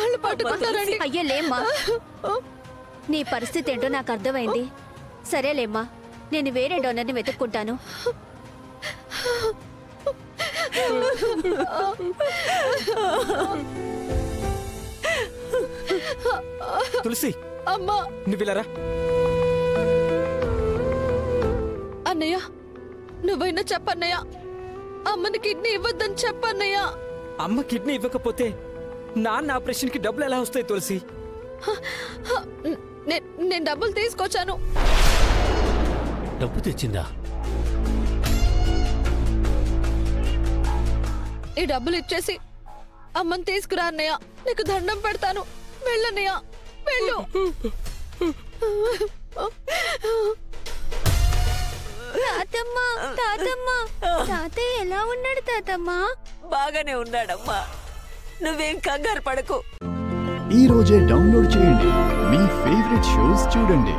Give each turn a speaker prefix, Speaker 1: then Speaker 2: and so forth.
Speaker 1: కాళ్ళు పట్టుకుంటారండి.
Speaker 2: అయ్యో లేమ్మా, నీ పరిస్థితి ఏంటో నాకు అర్థమైంది. సరేలేమ్మా, నేను వేరే డోనర్ని వెతుక్కుంటాను.
Speaker 3: తులసి,
Speaker 1: అమ్మా,
Speaker 3: నువ్విలరా.
Speaker 1: అన్నయ్య, నువ్వైనా చెప్పన్నయ్య, అమ్మని కిడ్నీ ఇవ్వద్దని చెప్పన్నయ్య.
Speaker 3: అమ్మ కిడ్నీ ఇవ్వకపోతే నాన్న ఆపరేషన్ కి డబ్బులు ఎలా వస్తాయి తులసి?
Speaker 1: నేను డబ్బులు తీసుకొచ్చాను.
Speaker 4: డబ్బు తెచ్చిందా?
Speaker 1: ఈ డబ్బులు ఇచ్చేసి అమ్మని తీసుకురా అన్నయ్య. నీకు దండం పెడతాను. వెళ్ళన్నయ్య, వెళ్ళు.
Speaker 2: తాతమ్మ, తాతమ్మ, తాతయ్య ఎలా ఉన్నాడు తాతమ్మ?
Speaker 5: బాగానే ఉన్నాడమ్మా, నువ్వేం కంగారు పడకు.
Speaker 6: ఈ రోజే డౌన్లోడ్ చేయండి, మీ ఫేవరెట్ షోస్ చూడండి.